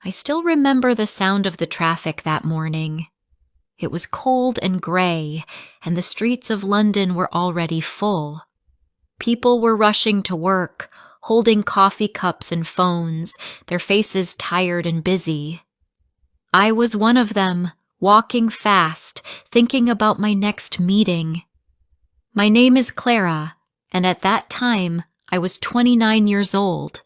I still remember the sound of the traffic that morning. It was cold and gray, and the streets of London were already full. People were rushing to work, holding coffee cups and phones, their faces tired and busy. I was one of them, walking fast, thinking about my next meeting. My name is Clara, and at that time, I was 29 years old.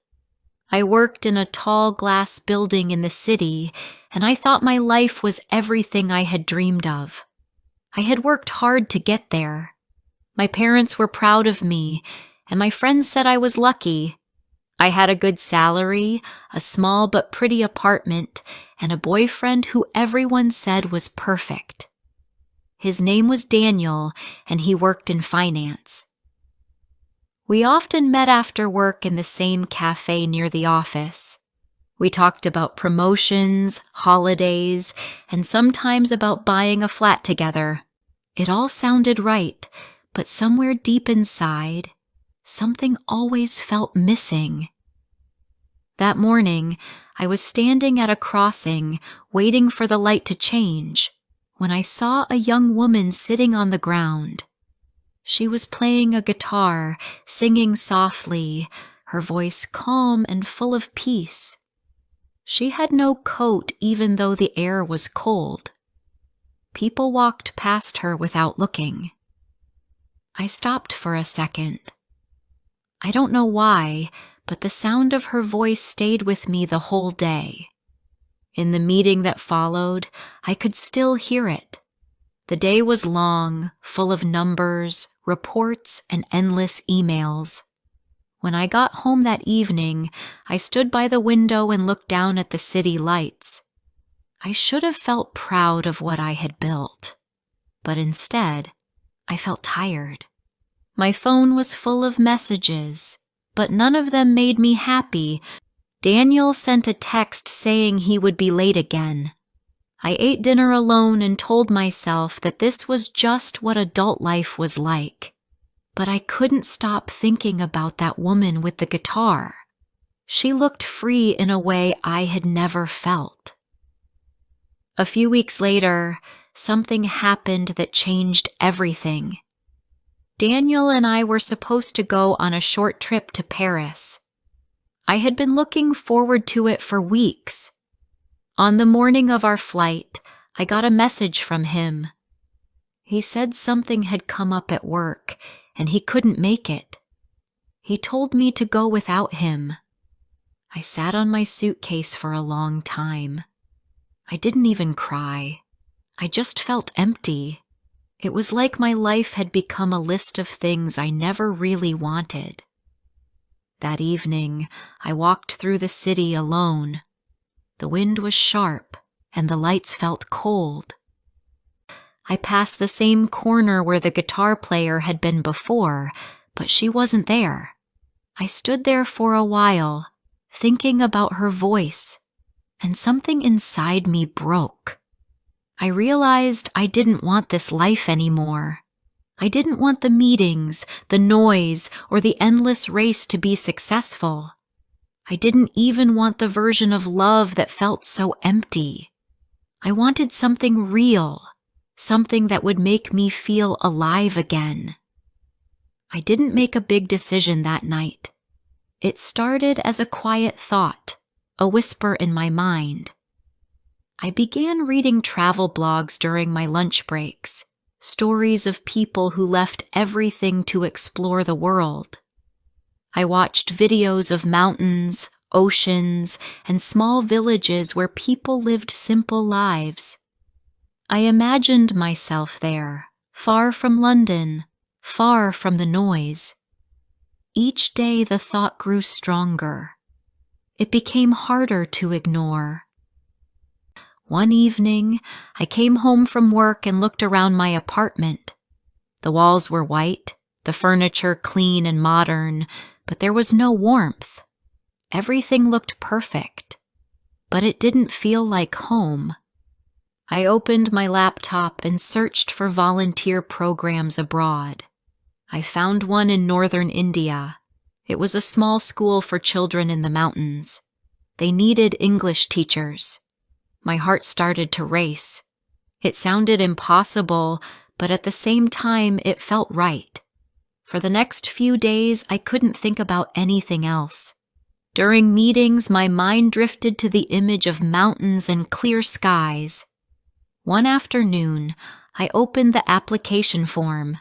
I worked in a tall glass building in the city, and I thought my life was everything I had dreamed of. I had worked hard to get there. My parents were proud of me, and my friends said I was lucky. I had a good salary, a small but pretty apartment, and a boyfriend who everyone said was perfect. His name was Daniel, and he worked in finance. We often met after work in the same cafe near the office. We talked about promotions, holidays, and sometimes about buying a flat together. It all sounded right, but somewhere deep inside, something always felt missing. That morning, I was standing at a crossing, waiting for the light to change, when I saw a young woman sitting on the ground. She was playing a guitar, singing softly, her voice calm and full of peace. She had no coat even though the air was cold. People walked past her without looking. I stopped for a second. I don't know why, but the sound of her voice stayed with me the whole day. In the meeting that followed, I could still hear it. The day was long, full of numbers, reports, and endless emails. When I got home that evening, I stood by the window and looked down at the city lights. I should have felt proud of what I had built, but instead, I felt tired. My phone was full of messages, but none of them made me happy. Daniel sent a text saying he would be late again. I ate dinner alone and told myself that this was just what adult life was like. But I couldn't stop thinking about that woman with the guitar. She looked free in a way I had never felt. A few weeks later, something happened that changed everything. Daniel and I were supposed to go on a short trip to Paris. I had been looking forward to it for weeks. On the morning of our flight, I got a message from him. He said something had come up at work, and he couldn't make it. He told me to go without him. I sat on my suitcase for a long time. I didn't even cry. I just felt empty. It was like my life had become a list of things I never really wanted. That evening, I walked through the city alone. The wind was sharp, and the lights felt cold. I passed the same corner where the guitar player had been before, but she wasn't there. I stood there for a while, thinking about her voice, and something inside me broke. I realized I didn't want this life anymore. I didn't want the meetings, the noise, or the endless race to be successful. I didn't even want the version of love that felt so empty. I wanted something real, something that would make me feel alive again. I didn't make a big decision that night. It started as a quiet thought, a whisper in my mind. I began reading travel blogs during my lunch breaks, stories of people who left everything to explore the world. I watched videos of mountains, oceans, and small villages where people lived simple lives. I imagined myself there, far from London, far from the noise. Each day the thought grew stronger. It became harder to ignore. One evening, I came home from work and looked around my apartment. The walls were white, the furniture clean and modern, but there was no warmth. Everything looked perfect, but it didn't feel like home. I opened my laptop and searched for volunteer programs abroad. I found one in northern India. It was a small school for children in the mountains. They needed English teachers. My heart started to race. It sounded impossible, but at the same time, it felt right. For the next few days, I couldn't think about anything else. During meetings, my mind drifted to the image of mountains and clear skies. One afternoon, I opened the application form.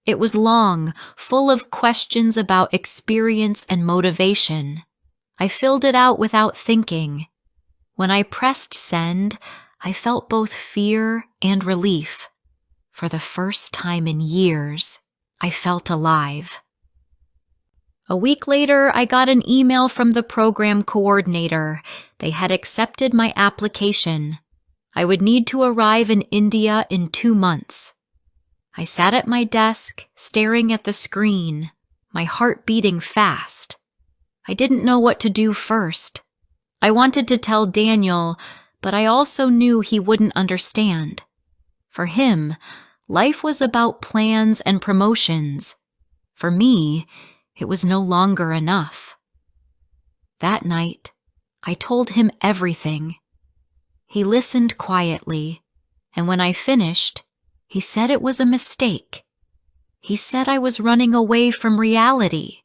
It was long, full of questions about experience and motivation. I filled it out without thinking. When I pressed send, I felt both fear and relief. For the first time in years, I felt alive. A week later, I got an email from the program coordinator. They had accepted my application. I would need to arrive in India in 2 months. I sat at my desk, staring at the screen, my heart beating fast. I didn't know what to do first. I wanted to tell Daniel, but I also knew he wouldn't understand. For him, life was about plans and promotions. For me, it was no longer enough. That night, I told him everything. He listened quietly, and when I finished, he said it was a mistake. He said I was running away from reality.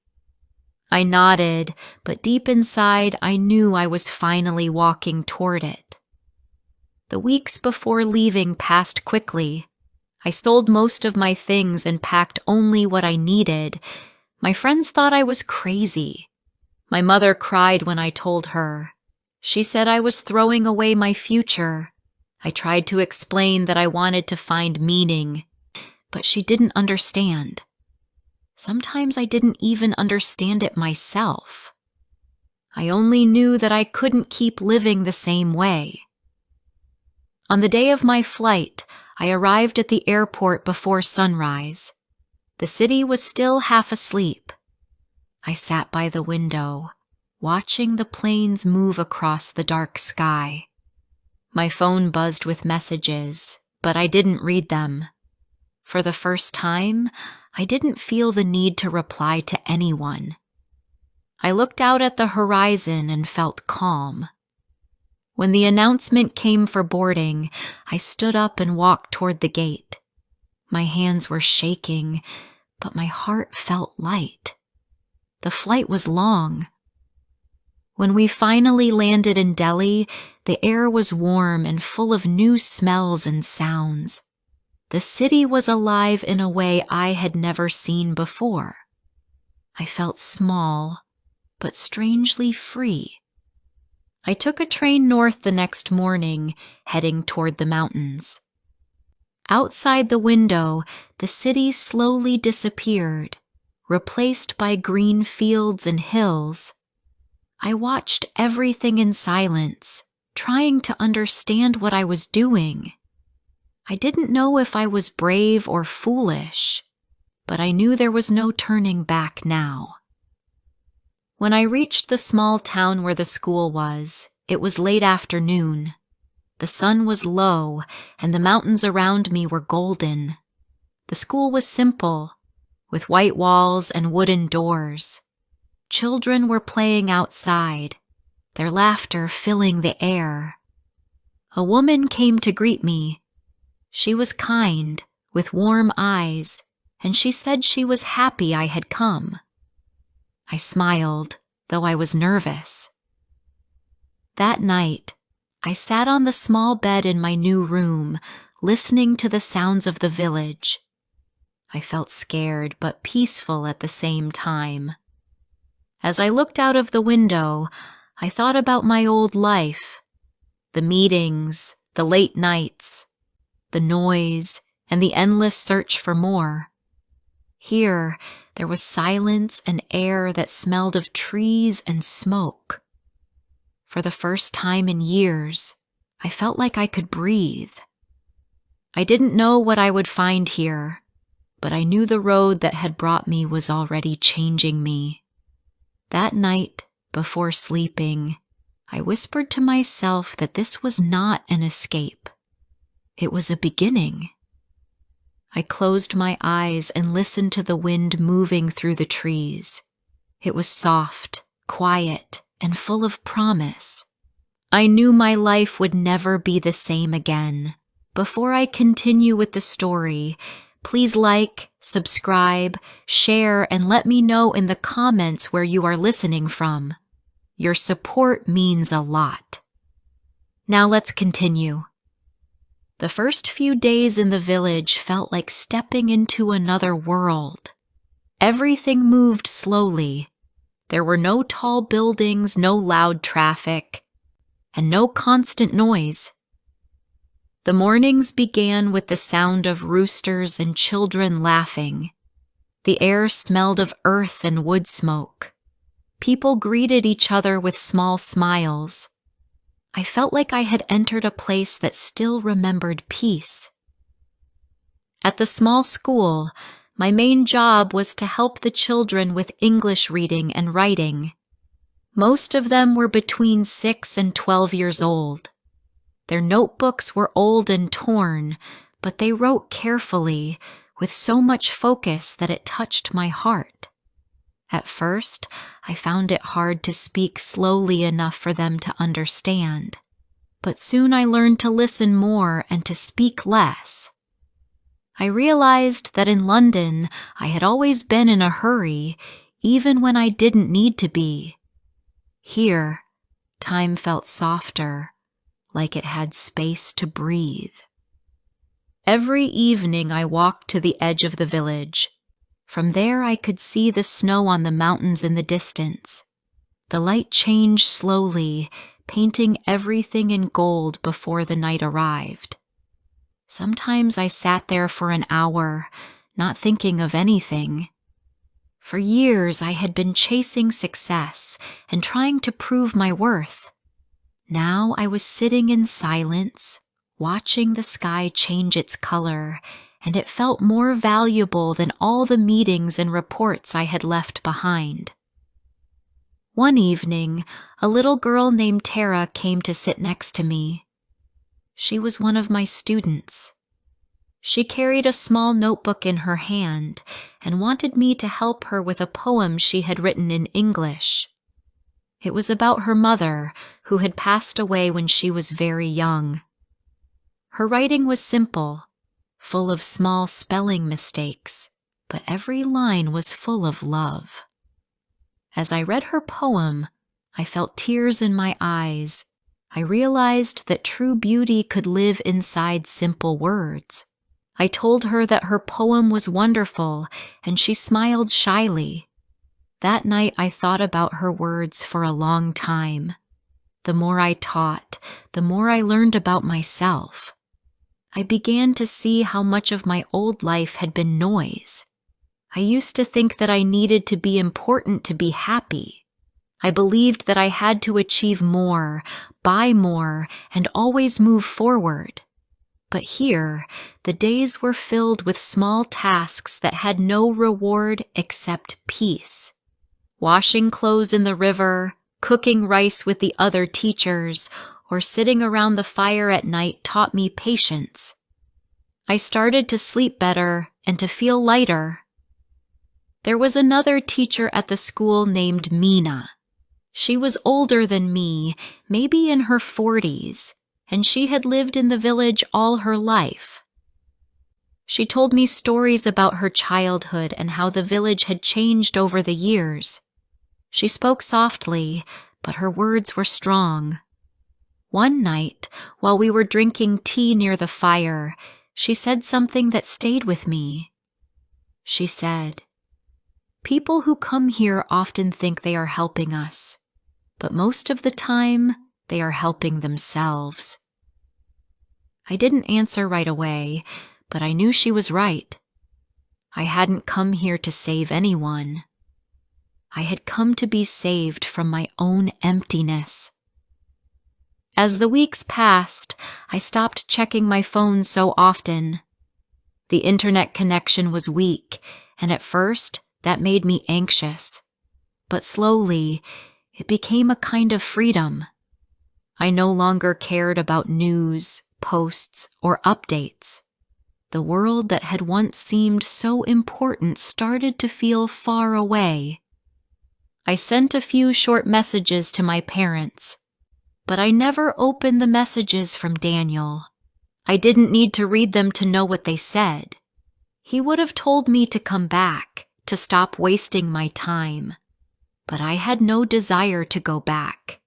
I nodded, but deep inside, I knew I was finally walking toward it. The weeks before leaving passed quickly. I sold most of my things and packed only what I needed. My friends thought I was crazy. My mother cried when I told her. She said I was throwing away my future. I tried to explain that I wanted to find meaning, but she didn't understand. Sometimes I didn't even understand it myself. I only knew that I couldn't keep living the same way. On the day of my flight, I arrived at the airport before sunrise. The city was still half asleep. I sat by the window, watching the planes move across the dark sky. My phone buzzed with messages, but I didn't read them. For the first time, I didn't feel the need to reply to anyone. I looked out at the horizon and felt calm. When the announcement came for boarding, I stood up and walked toward the gate. My hands were shaking, but my heart felt light. The flight was long. When we finally landed in Delhi, the air was warm and full of new smells and sounds. The city was alive in a way I had never seen before. I felt small, but strangely free. I took a train north the next morning, heading toward the mountains. Outside the window, the city slowly disappeared, replaced by green fields and hills. I watched everything in silence, trying to understand what I was doing. I didn't know if I was brave or foolish, but I knew there was no turning back now. When I reached the small town where the school was, it was late afternoon. The sun was low, and the mountains around me were golden. The school was simple, with white walls and wooden doors. Children were playing outside, their laughter filling the air. A woman came to greet me. She was kind, with warm eyes, and she said she was happy I had come. I smiled, though I was nervous. That night, I sat on the small bed in my new room, listening to the sounds of the village. I felt scared but peaceful at the same time. As I looked out of the window, I thought about my old life, the meetings, the late nights, the noise, and the endless search for more. Here, there was silence and air that smelled of trees and smoke. For the first time in years, I felt like I could breathe. I didn't know what I would find here, but I knew the road that had brought me was already changing me. That night, before sleeping, I whispered to myself that this was not an escape. It was a beginning. I closed my eyes and listened to the wind moving through the trees. It was soft, quiet, and full of promise. I knew my life would never be the same again. Before I continue with the story, please like, subscribe, share, and let me know in the comments where you are listening from. Your support means a lot. Now let's continue. The first few days in the village felt like stepping into another world. Everything moved slowly. There were no tall buildings, no loud traffic, and no constant noise. The mornings began with the sound of roosters and children laughing. The air smelled of earth and wood smoke. People greeted each other with small smiles. I felt like I had entered a place that still remembered peace. At the small school, my main job was to help the children with English reading and writing. Most of them were between 6 and 12 years old. Their notebooks were old and torn, but they wrote carefully, with so much focus that it touched my heart. At first, I found it hard to speak slowly enough for them to understand, but soon I learned to listen more and to speak less. I realized that in London, I had always been in a hurry, even when I didn't need to be. Here, time felt softer, like it had space to breathe. Every evening I walked to the edge of the village. From there I could see the snow on the mountains in the distance. The light changed slowly, painting everything in gold before the night arrived. Sometimes I sat there for an hour, not thinking of anything. For years I had been chasing success and trying to prove my worth. Now I was sitting in silence, watching the sky change its color, and it felt more valuable than all the meetings and reports I had left behind. One evening, a little girl named Tara came to sit next to me. She was one of my students. She carried a small notebook in her hand and wanted me to help her with a poem she had written in English. It was about her mother, who had passed away when she was very young. Her writing was simple, full of small spelling mistakes, but every line was full of love. As I read her poem, I felt tears in my eyes. I realized that true beauty could live inside simple words. I told her that her poem was wonderful, and she smiled shyly. That night I thought about her words for a long time. The more I taught, the more I learned about myself. I began to see how much of my old life had been noise. I used to think that I needed to be important to be happy. I believed that I had to achieve more, buy more, and always move forward. But here, the days were filled with small tasks that had no reward except peace. Washing clothes in the river, cooking rice with the other teachers, or sitting around the fire at night taught me patience. I started to sleep better and to feel lighter. There was another teacher at the school named Mina. She was older than me, maybe in her 40s, and she had lived in the village all her life. She told me stories about her childhood and how the village had changed over the years. She spoke softly, but her words were strong. One night, while we were drinking tea near the fire, she said something that stayed with me. She said, "People who come here often think they are helping us, but most of the time, they are helping themselves." I didn't answer right away, but I knew she was right. I hadn't come here to save anyone. I had come to be saved from my own emptiness. As the weeks passed, I stopped checking my phone so often. The internet connection was weak, and at first, that made me anxious. But slowly, it became a kind of freedom. I no longer cared about news, posts, or updates. The world that had once seemed so important started to feel far away. I sent a few short messages to my parents, but I never opened the messages from Daniel. I didn't need to read them to know what they said. He would have told me to come back, to stop wasting my time. But I had no desire to go back.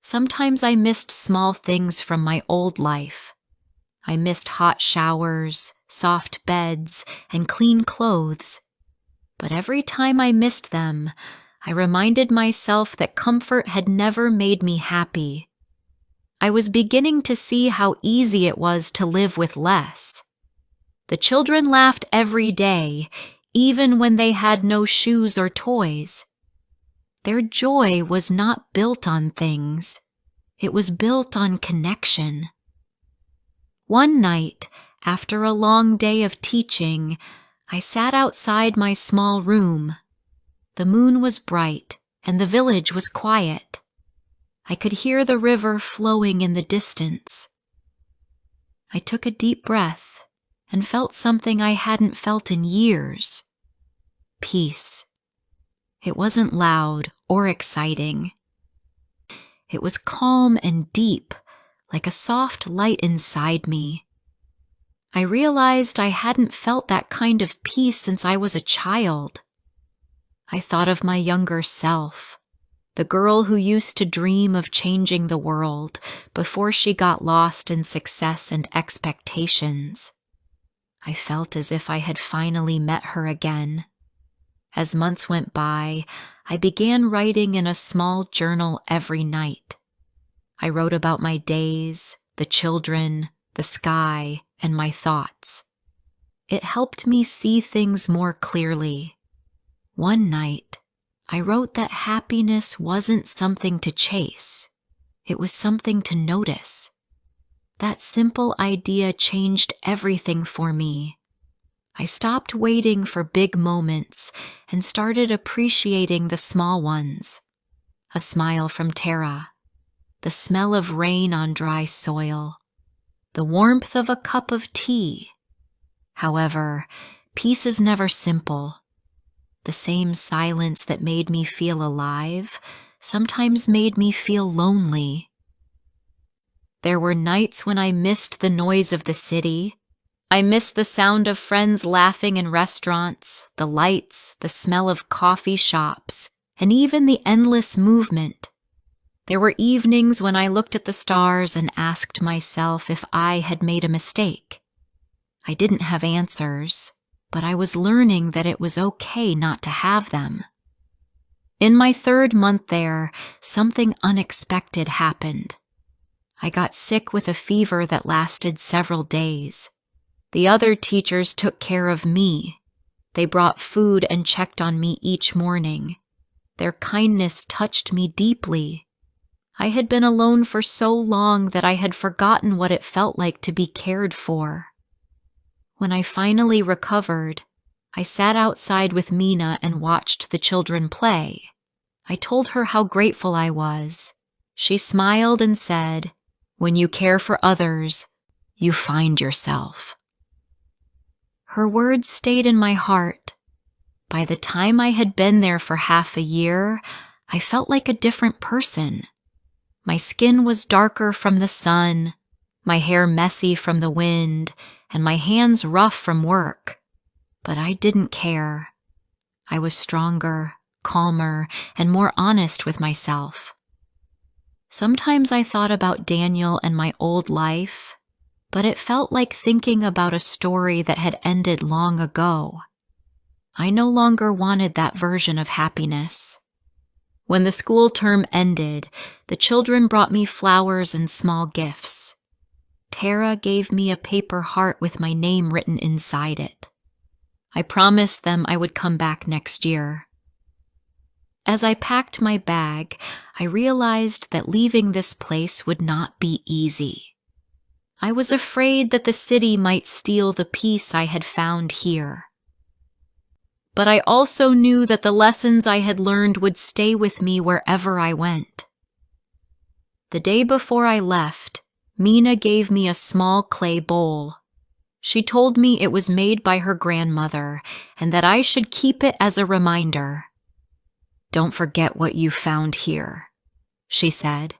Sometimes I missed small things from my old life. I missed hot showers, soft beds, and clean clothes. But every time I missed them, I reminded myself that comfort had never made me happy. I was beginning to see how easy it was to live with less. The children laughed every day, even when they had no shoes or toys. Their joy was not built on things. It was built on connection. One night, after a long day of teaching, I sat outside my small room. The moon was bright, and the village was quiet. I could hear the river flowing in the distance. I took a deep breath and felt something I hadn't felt in years. Peace. It wasn't loud or exciting. It was calm and deep, like a soft light inside me. I realized I hadn't felt that kind of peace since I was a child. I thought of my younger self, the girl who used to dream of changing the world before she got lost in success and expectations. I felt as if I had finally met her again. As months went by, I began writing in a small journal every night. I wrote about my days, the children, the sky, and my thoughts. It helped me see things more clearly. One night, I wrote that happiness wasn't something to chase. It was something to notice. That simple idea changed everything for me. I stopped waiting for big moments and started appreciating the small ones. A smile from Tara, the smell of rain on dry soil, the warmth of a cup of tea. However, peace is never simple. The same silence that made me feel alive sometimes made me feel lonely. There were nights when I missed the noise of the city. I missed the sound of friends laughing in restaurants, the lights, the smell of coffee shops, and even the endless movement. There were evenings when I looked at the stars and asked myself if I had made a mistake. I didn't have answers, but I was learning that it was okay not to have them. In my 3rd month there, something unexpected happened. I got sick with a fever that lasted several days. The other teachers took care of me. They brought food and checked on me each morning. Their kindness touched me deeply. I had been alone for so long that I had forgotten what it felt like to be cared for. When I finally recovered, I sat outside with Mina and watched the children play. I told her how grateful I was. She smiled and said, "When you care for others, you find yourself." Her words stayed in my heart. By the time I had been there for half a year, I felt like a different person. My skin was darker from the sun, my hair messy from the wind, and my hands rough from work. But I didn't care. I was stronger, calmer, and more honest with myself. Sometimes I thought about Daniel and my old life, but it felt like thinking about a story that had ended long ago. I no longer wanted that version of happiness. When the school term ended, the children brought me flowers and small gifts. Tara gave me a paper heart with my name written inside it. I promised them I would come back next year. As I packed my bag, I realized that leaving this place would not be easy. I was afraid that the city might steal the peace I had found here. But I also knew that the lessons I had learned would stay with me wherever I went. The day before I left, Mina gave me a small clay bowl. She told me it was made by her grandmother and that I should keep it as a reminder. "Don't forget what you found here," she said.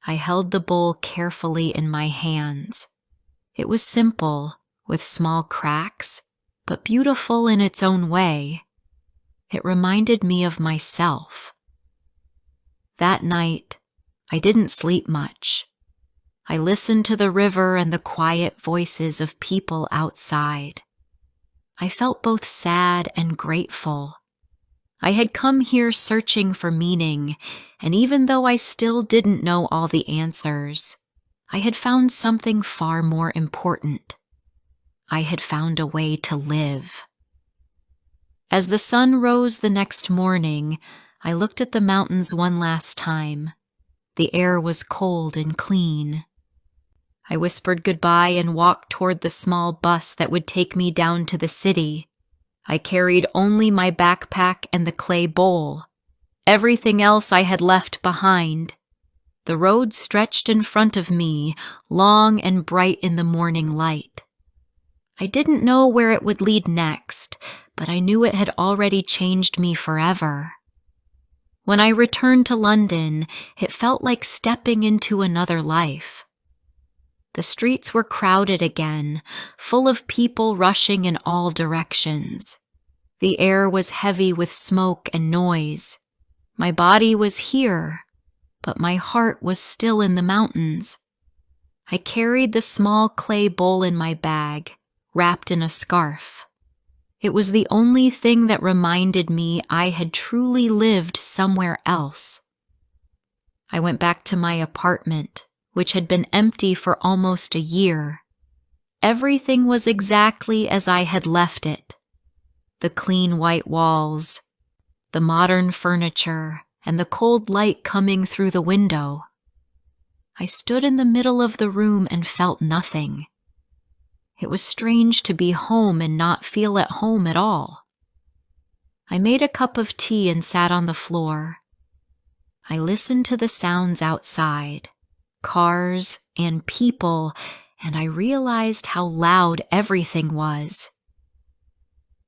I held the bowl carefully in my hands. It was simple, with small cracks, but beautiful in its own way. It reminded me of myself. That night, I didn't sleep much. I listened to the river and the quiet voices of people outside. I felt both sad and grateful. I had come here searching for meaning, and even though I still didn't know all the answers, I had found something far more important. I had found a way to live. As the sun rose the next morning, I looked at the mountains one last time. The air was cold and clean. I whispered goodbye and walked toward the small bus that would take me down to the city. I carried only my backpack and the clay bowl. Everything else I had left behind. The road stretched in front of me, long and bright in the morning light. I didn't know where it would lead next, but I knew it had already changed me forever. When I returned to London, it felt like stepping into another life. The streets were crowded again, full of people rushing in all directions. The air was heavy with smoke and noise. My body was here, but my heart was still in the mountains. I carried the small clay bowl in my bag, wrapped in a scarf. It was the only thing that reminded me I had truly lived somewhere else. I went back to my apartment, which had been empty for almost a year. Everything was exactly as I had left it. The clean white walls, the modern furniture, and the cold light coming through the window. I stood in the middle of the room and felt nothing. It was strange to be home and not feel at home at all. I made a cup of tea and sat on the floor. I listened to the sounds outside, cars and people, and I realized how loud everything was.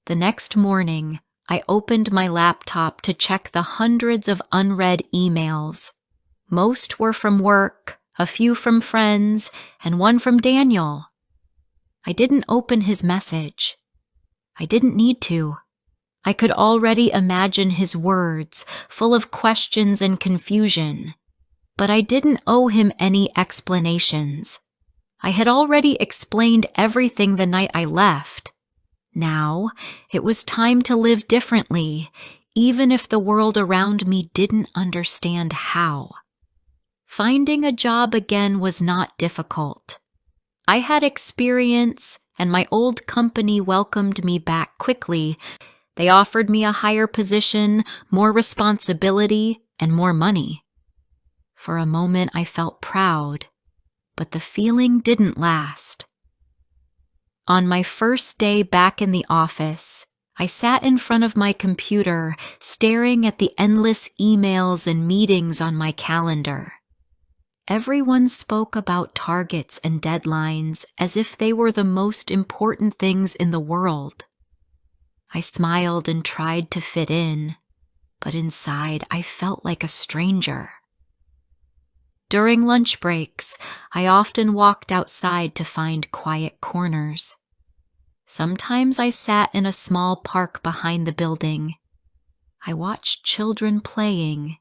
The next morning, I opened my laptop to check the hundreds of unread emails. Most were from work, a few from friends, and one from Daniel. I didn't open his message. I didn't need to. I could already imagine his words, full of questions and confusion. But I didn't owe him any explanations. I had already explained everything the night I left. Now, it was time to live differently, even if the world around me didn't understand how. Finding a job again was not difficult. I had experience, and my old company welcomed me back quickly. They offered me a higher position, more responsibility, and more money. For a moment I felt proud, but the feeling didn't last. On my first day back in the office, I sat in front of my computer, staring at the endless emails and meetings on my calendar. Everyone spoke about targets and deadlines as if they were the most important things in the world. I smiled and tried to fit in, but inside I felt like a stranger. During lunch breaks, I often walked outside to find quiet corners. Sometimes I sat in a small park behind the building. I watched children playing,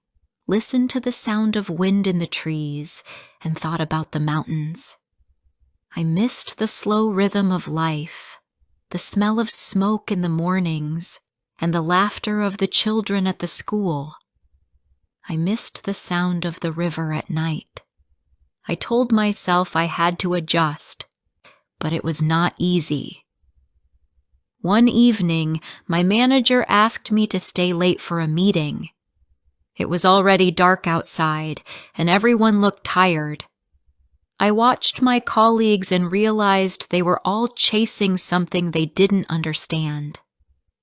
listened to the sound of wind in the trees, and thought about the mountains. I missed the slow rhythm of life, the smell of smoke in the mornings, and the laughter of the children at the school. I missed the sound of the river at night. I told myself I had to adjust, but it was not easy. One evening, my manager asked me to stay late for a meeting. It was already dark outside, and everyone looked tired. I watched my colleagues and realized they were all chasing something they didn't understand.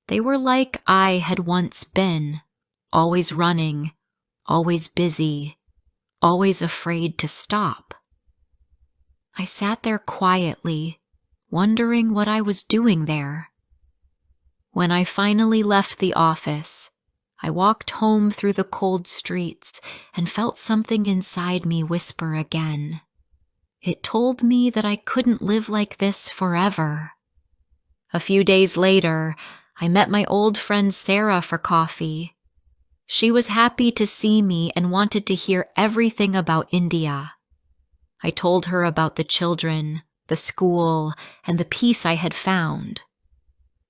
They were like I had once been, always running, always busy, always afraid to stop. I sat there quietly, wondering what I was doing there. When I finally left the office, I walked home through the cold streets and felt something inside me whisper again. It told me that I couldn't live like this forever. A few days later, I met my old friend Sarah for coffee. She was happy to see me and wanted to hear everything about India. I told her about the children, the school, and the peace I had found.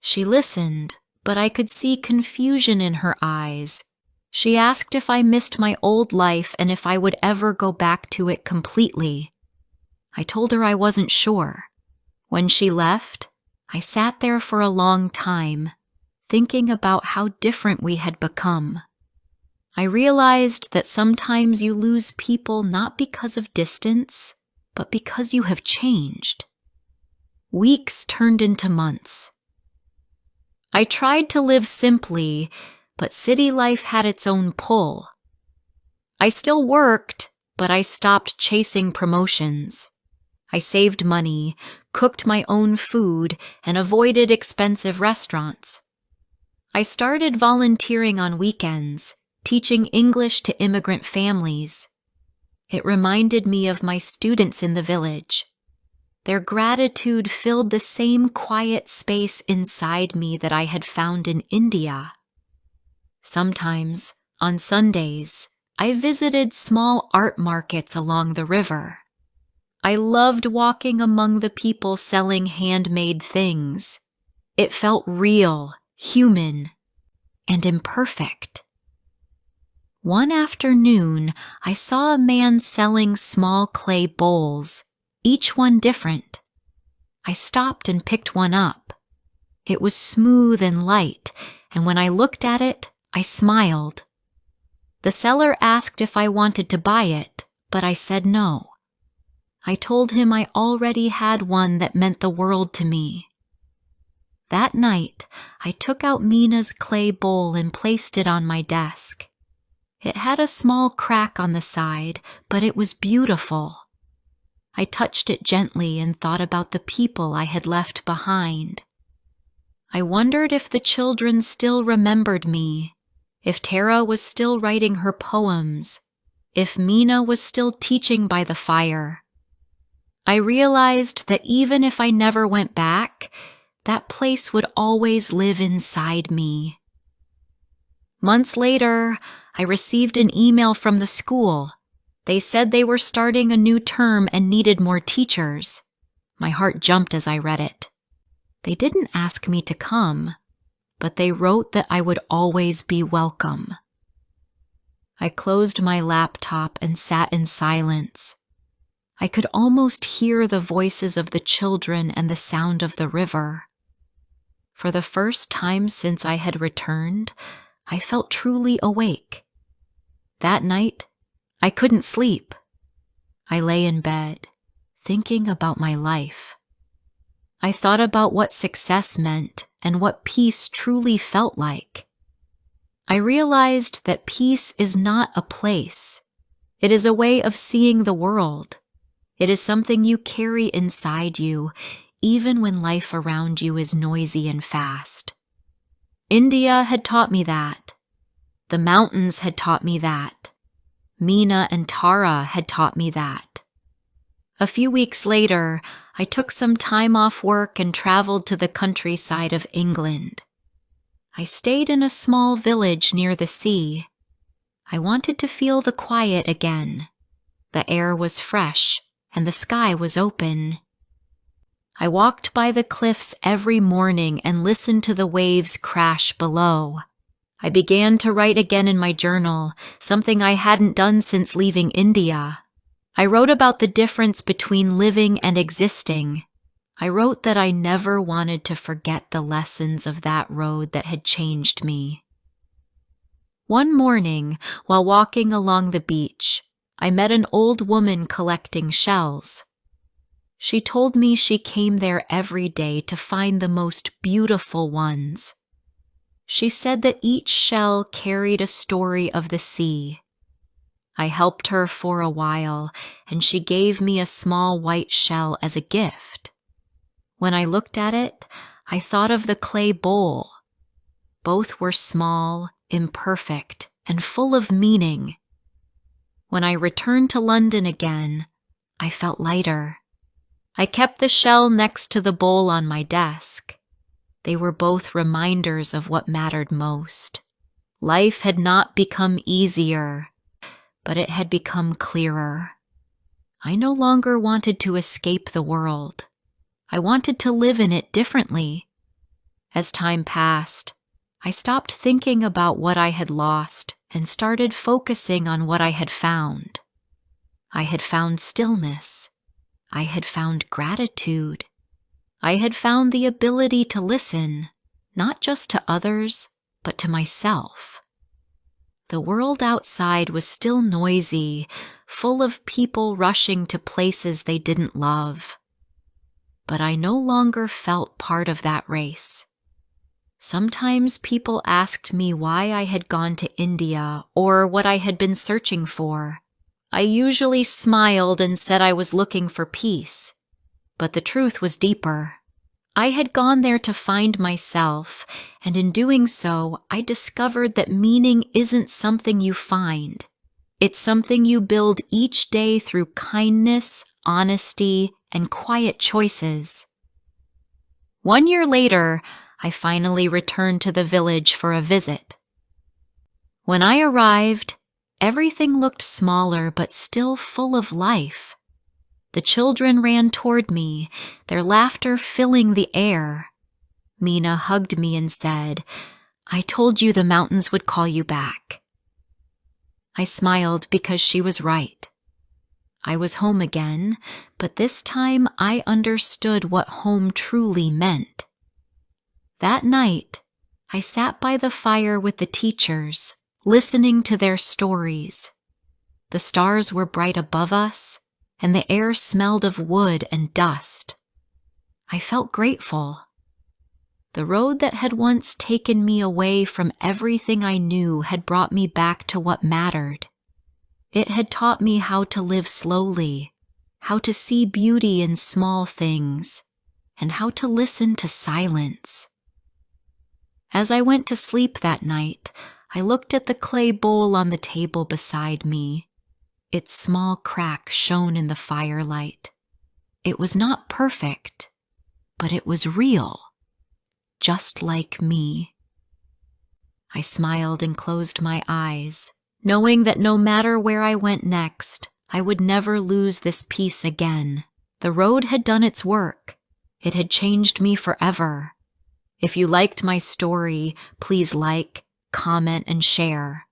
She listened, but I could see confusion in her eyes. She asked if I missed my old life and if I would ever go back to it completely. I told her I wasn't sure. When she left, I sat there for a long time, thinking about how different we had become. I realized that sometimes you lose people not because of distance, but because you have changed. Weeks turned into months. I tried to live simply, but city life had its own pull. I still worked, but I stopped chasing promotions. I saved money, cooked my own food, and avoided expensive restaurants. I started volunteering on weekends, teaching English to immigrant families. It reminded me of my students in the village. Their gratitude filled the same quiet space inside me that I had found in India. Sometimes, on Sundays, I visited small art markets along the river. I loved walking among the people selling handmade things. It felt real, human, and imperfect. One afternoon, I saw a man selling small clay bowls, each one different. I stopped and picked one up. It was smooth and light, and when I looked at it, I smiled. The seller asked if I wanted to buy it, but I said no. I told him I already had one that meant the world to me. That night, I took out Mina's clay bowl and placed it on my desk. It had a small crack on the side, but it was beautiful. I touched it gently and thought about the people I had left behind. I wondered if the children still remembered me, if Tara was still writing her poems, if Mina was still teaching by the fire. I realized that even if I never went back, that place would always live inside me. Months later, I received an email from the school. They said they were starting a new term and needed more teachers. My heart jumped as I read it. They didn't ask me to come, but they wrote that I would always be welcome. I closed my laptop and sat in silence. I could almost hear the voices of the children and the sound of the river. For the first time since I had returned, I felt truly awake. That night, I couldn't sleep. I lay in bed, thinking about my life. I thought about what success meant and what peace truly felt like. I realized that peace is not a place. It is a way of seeing the world. It is something you carry inside you, even when life around you is noisy and fast. India had taught me that. The mountains had taught me that. Mina and Tara had taught me that. A few weeks later, I took some time off work and traveled to the countryside of England. I stayed in a small village near the sea. I wanted to feel the quiet again. The air was fresh, and the sky was open. I walked by the cliffs every morning and listened to the waves crash below. I began to write again in my journal, something I hadn't done since leaving India. I wrote about the difference between living and existing. I wrote that I never wanted to forget the lessons of that road that had changed me. One morning, while walking along the beach, I met an old woman collecting shells. She told me she came there every day to find the most beautiful ones. She said that each shell carried a story of the sea. I helped her for a while, and she gave me a small white shell as a gift. When I looked at it, I thought of the clay bowl. Both were small, imperfect, and full of meaning. When I returned to London again, I felt lighter. I kept the shell next to the bowl on my desk. They were both reminders of what mattered most. Life had not become easier, but it had become clearer. I no longer wanted to escape the world. I wanted to live in it differently. As time passed, I stopped thinking about what I had lost and started focusing on what I had found. I had found stillness. I had found gratitude. I had found the ability to listen, not just to others, but to myself. The world outside was still noisy, full of people rushing to places they didn't love. But I no longer felt part of that race. Sometimes people asked me why I had gone to India or what I had been searching for. I usually smiled and said I was looking for peace. But the truth was deeper. I had gone there to find myself, and in doing so, I discovered that meaning isn't something you find. It's something you build each day through kindness, honesty, and quiet choices. 1 year later, I finally returned to the village for a visit. When I arrived, everything looked smaller but still full of life. The children ran toward me, their laughter filling the air. Mina hugged me and said, "I told you the mountains would call you back." I smiled because she was right. I was home again, but this time I understood what home truly meant. That night, I sat by the fire with the teachers, listening to their stories. The stars were bright above us, and the air smelled of wood and dust. I felt grateful. The road that had once taken me away from everything I knew had brought me back to what mattered. It had taught me how to live slowly, how to see beauty in small things, and how to listen to silence. As I went to sleep that night, I looked at the clay bowl on the table beside me. Its small crack shone in the firelight. It was not perfect, but it was real, just like me. I smiled and closed my eyes, knowing that no matter where I went next, I would never lose this peace again. The road had done its work. It had changed me forever. If you liked my story, please like, comment, and share.